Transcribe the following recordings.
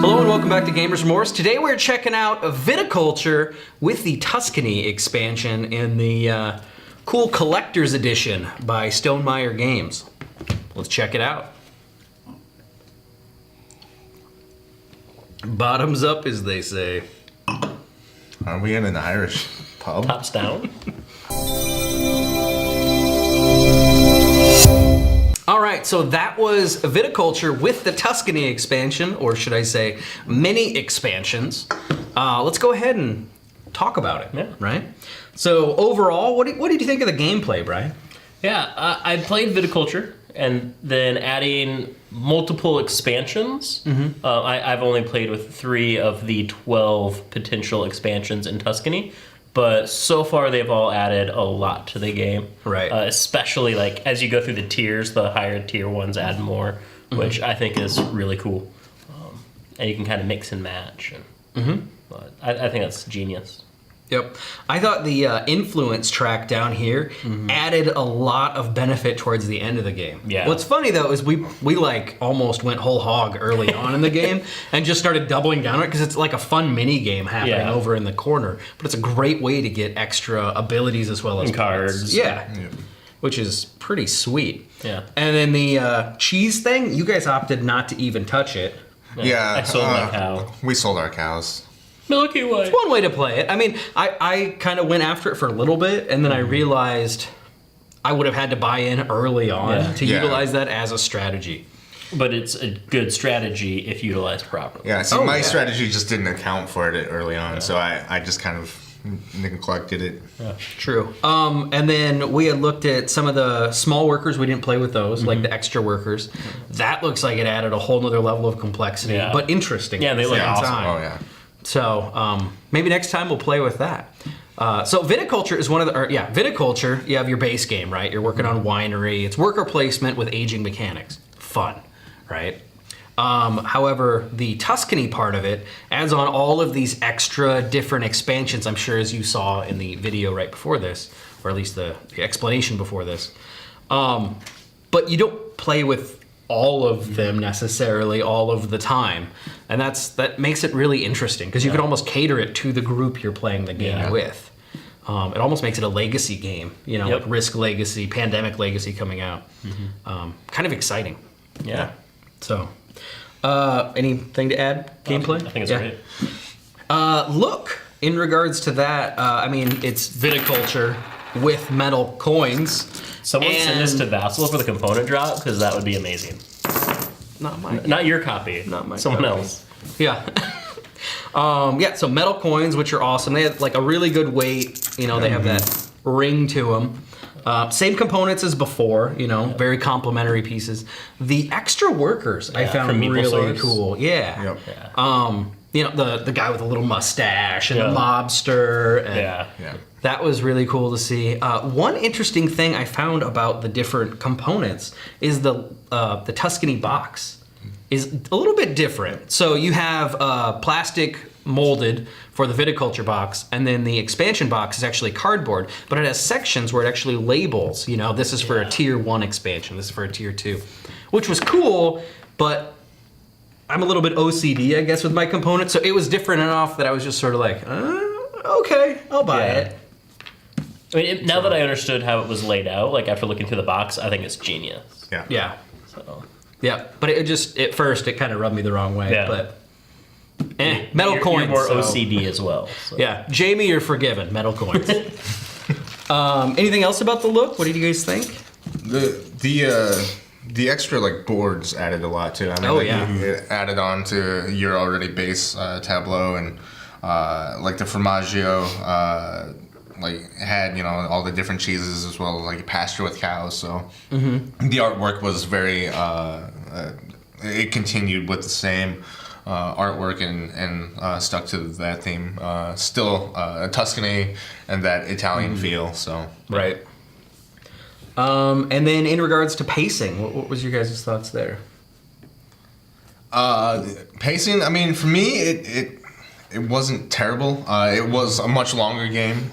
Hello and welcome back to Gamers Remorse. Today we're checking out Viticulture with the Tuscany expansion in the cool Collector's Edition by Stonemaier Games. Let's check it out. Bottoms up, as they say. Are we in an Irish pub? Tops down. All right, so that was Viticulture with the Tuscany expansion, or should I say mini expansions. Let's go ahead and talk about it, Yeah. right? So overall, what did you think of the gameplay, Brian? Yeah, I played Viticulture, and then adding multiple expansions. I've only played with 3 of the 12 potential expansions in Tuscany, but so far they've all added a lot to the game. Right. Especially like as you go through the tiers, the higher tier ones add more, which I think is really cool. And you can kind of mix and match. But I think that's genius. Yep. I thought the influence track down here added a lot of benefit towards the end of the game. Yeah. What's funny though is we like almost went whole hog early on in the game and just started doubling down on it because it's like a fun mini game happening over in the corner. But it's a great way to get extra abilities as well as And cards. Yeah. Which is pretty sweet. Yeah. And then the cheese thing, you guys opted not to even touch it. Yeah. I sold my cow. We sold our cows. Milky Way. One way to play it. I mean, I kind of went after it for a little bit, and then I realized I would have had to buy in early on to utilize that as a strategy. But it's a good strategy if utilized properly. Yeah, see, my strategy just didn't account for it early on, so I just kind of neglected it. True. And then we had looked at some of the small workers. We didn't play with those, like the extra workers. That looks like it added a whole nother level of complexity, but interesting. Yeah, they look awesome. Oh, yeah. So maybe next time we'll play with that. So Viticulture is one of the, Viticulture, you have your base game, right? You're working on winery. It's worker placement with aging mechanics. Fun, right? However, the Tuscany part of it adds on all of these extra different expansions, I'm sure as you saw in the video right before this, or at least the explanation before this. But you don't play with all of them necessarily all of the time, and that makes it really interesting because you can almost cater it to the group you're playing the game with. It almost makes it a legacy game, like Risk Legacy, Pandemic Legacy coming out. Kind of exciting. Yeah. So, anything to add? Gameplay? I think it's great. Look, in regards to that, I mean, it's Viticulture with metal coins. Someone send this to Vassal for the component drop, because that would be amazing. Not mine. Not your copy. Not my Someone copy. else. Yeah. So metal coins, which are awesome. They have like a really good weight. They have that ring to them. Same components as before. Very complementary pieces. The extra workers I found from really Meeple cool. Yeah. Yep. The guy with the little mustache and the mobster. And that was really cool to see. One interesting thing I found about the different components is the Tuscany box is a little bit different. So you have plastic molded for the Viticulture box, and then the expansion box is actually cardboard, but it has sections where it actually labels, this is for a tier 1 expansion, this is for a tier 2, which was cool, but I'm a little bit OCD, I guess, with my components, so it was different enough that I was just sort of like, okay, I'll buy it. I mean, now that I understood how it was laid out, like after looking through the box, I think it's genius. Yeah. So. Yeah, but it just, at first, it kind of rubbed me the wrong way, but metal You're coins. more so. OCD as well. So. Yeah, Jamie, you're forgiven. Metal coins. Anything else about the look? What did you guys think? The extra boards added a lot too. I mean, it added on to your already base tableau, and the formaggio had all the different cheeses as well as pasture with cows. So the artwork was very it continued with the same artwork and stuck to that theme. Still Tuscany and that Italian feel. So right. And then in regards to pacing, what was your guys' thoughts there? Pacing, I mean, for me, it wasn't terrible. It was a much longer game,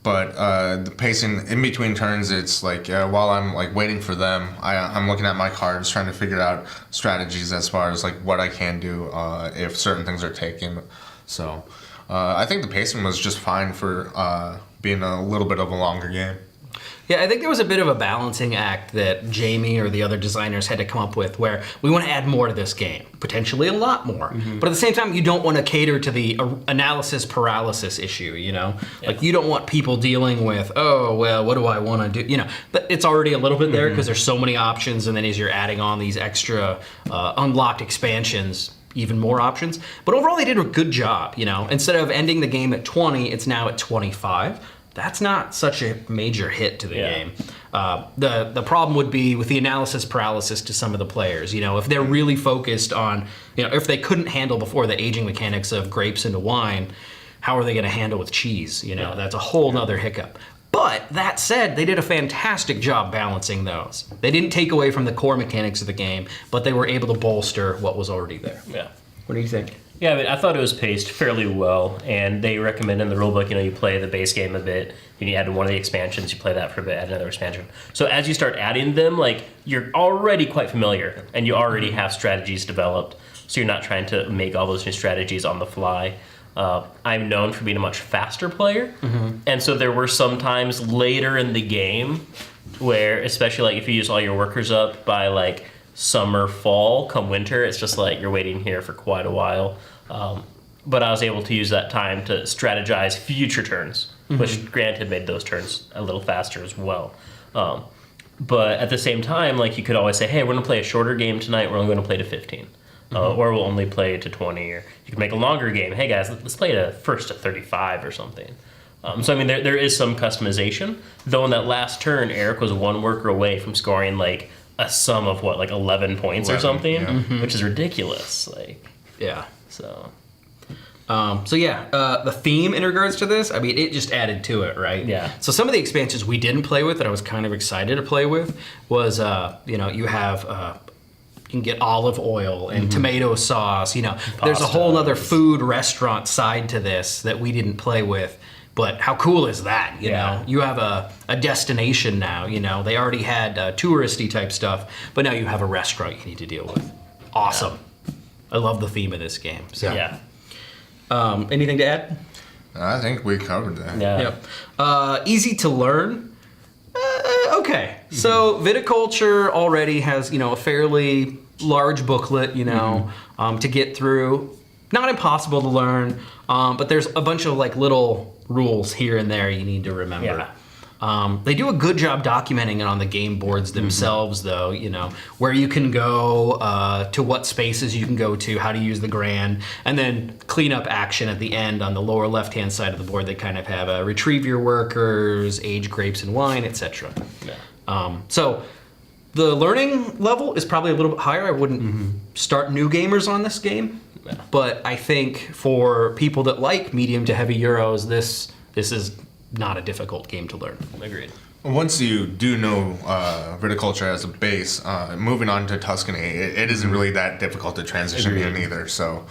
but the pacing in between turns, it's like while I'm like waiting for them, I'm looking at my cards, trying to figure out strategies as far as like what I can do if certain things are taken. So I think the pacing was just fine for being a little bit of a longer game. Yeah, I think there was a bit of a balancing act that Jamie or the other designers had to come up with where we want to add more to this game, potentially a lot more. But at the same time, you don't want to cater to the analysis paralysis issue, you know? Yeah. Like, you don't want people dealing with, oh, well, what do I want to do? You know, but it's already a little bit there because there's so many options, and then as you're adding on these extra unlocked expansions, even more options. But overall, they did a good job, you know? Instead of ending the game at 20, it's now at 25. That's not such a major hit to the game. The problem would be with the analysis paralysis to some of the players. You know, if they're really focused on, you know, if they couldn't handle before the aging mechanics of grapes into wine, how are they going to handle with cheese? You know, that's a whole nother hiccup. But that said, they did a fantastic job balancing those. They didn't take away from the core mechanics of the game, but they were able to bolster what was already there. Yeah. What do you think? Yeah, I mean, I thought it was paced fairly well, and they recommend in the rulebook, you know, you play the base game a bit, then you add one of the expansions, you play that for a bit, add another expansion. So as you start adding them, like, you're already quite familiar, and you already have strategies developed, so you're not trying to make all those new strategies on the fly. I'm known for being a much faster player, and so there were some times later in the game where, especially like if you use all your workers up by like summer, fall, come winter, it's just like you're waiting here for quite a while. But I was able to use that time to strategize future turns, which granted made those turns a little faster as well. But at the same time, like you could always say, hey, we're going to play a shorter game tonight, we're only going to play to 15. Or we'll only play to 20, or you can make a longer game. Hey guys, let's play to first to 35 or something. So I mean, there is some customization. Though in that last turn, Eric was one worker away from scoring like a sum of what, like 11 points or something, which is ridiculous. Like, Yeah. so. The theme in regards to this, I mean, it just added to it, right? Yeah. So some of the expansions we didn't play with that I was kind of excited to play with was, you know, you have, you can get olive oil and tomato sauce, you know. There's a whole other food restaurant side to this that we didn't play with. But how cool is that, you know? You have a destination now, you know. They already had touristy type stuff, but now you have a restaurant you need to deal with. Awesome. Yeah. I love the theme of this game. So. Yeah. Anything to add? I think we covered that. Yeah. Yep. Easy to learn. Okay. So Viticulture already has, you know, a fairly large booklet, you know, to get through. Not impossible to learn, but there's a bunch of like little rules here and there you need to remember. They do a good job documenting it on the game boards themselves, though, you know, where you can go, to what spaces you can go to, how to use the grand, and then cleanup action at the end on the lower left-hand side of the board. They kind of have retrieve your workers, age grapes and wine, etc. So the learning level is probably a little bit higher. I wouldn't start new gamers on this game. But I think for people that like medium to heavy Euros, this is not a difficult game to learn. Agreed. Once you do know viticulture as a base, moving on to Tuscany, it isn't really that difficult to transition in either. So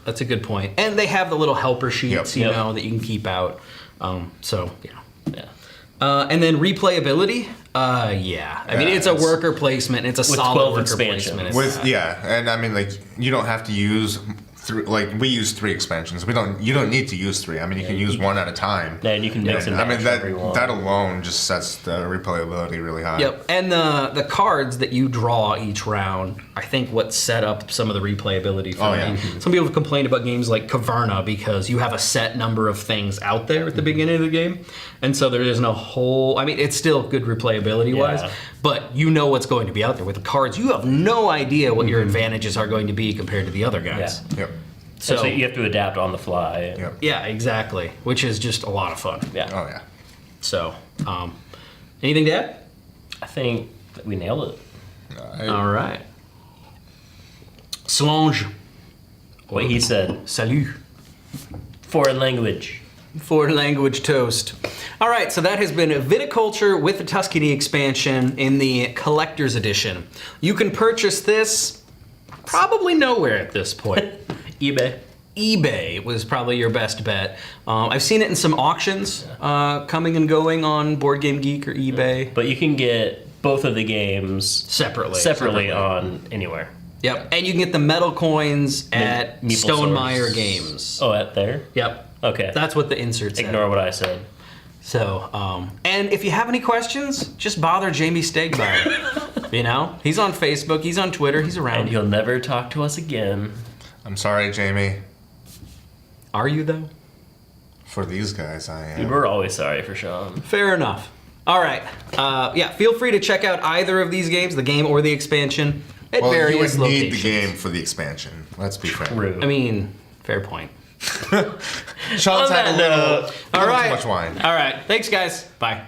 That's a good point. And they have the little helper sheets, you know, that you can keep out. And then replayability. I mean, it's a worker placement. It's a solid worker placement. And I mean, like, you don't have to use we use 3 expansions. You don't need to use 3. I mean, you can use 1 at a time. Yeah, and you can mix and match. I mean, that alone just sets the replayability really high. Yep, and the cards that you draw each round, I think what set up some of the replayability for me. Some people have complained about games like Caverna because you have a set number of things out there at the beginning of the game, and so there isn't a whole. I mean, it's still good replayability-wise, but you know what's going to be out there. With the cards, you have no idea what your advantages are going to be compared to the other guys. Yep. So you have to adapt on the fly. Yeah, exactly. Which is just a lot of fun. Yeah. Oh yeah. So, anything to add? I think that we nailed it. All right. Solange. What he said. Salut. Foreign language. Foreign language toast. All right, so that has been Viticulture with the Tuscany expansion in the collector's edition. You can purchase this probably nowhere at this point. eBay. eBay was probably your best bet. I've seen it in some auctions coming and going on Board Game Geek or eBay. But you can get both of the games Separately. on anywhere. Yep, and you can get the metal coins at Meeple Stonemeyer Source. Games. Oh, at there? Yep. Okay. That's what the insert said. Ignore what I said. So, and if you have any questions, just bother Jamie Stegmeyer. You know, he's on Facebook, he's on Twitter, he's around. And he'll never talk to us again. I'm sorry, Jamie. Are you though? For these guys, I am. Dude, we're always sorry for Sean. Fair enough. All right. Yeah, feel free to check out either of these games, the game or the expansion, at Well, you various would locations. need the game for the expansion. Let's be fair. True. I mean, fair point. Sean's On had that a little, note, All right. too much wine. All right. Thanks, guys. Bye.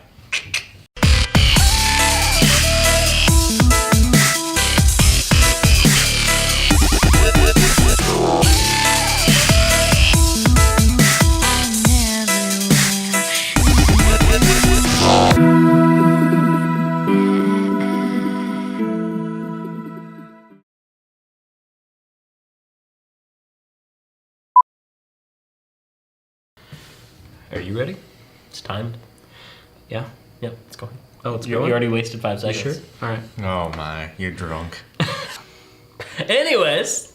Are you ready? It's timed. Yeah. Yep, it's going. Oh, it's You going? already wasted 5 You seconds. sure? All right. Oh my, you're drunk. Anyways,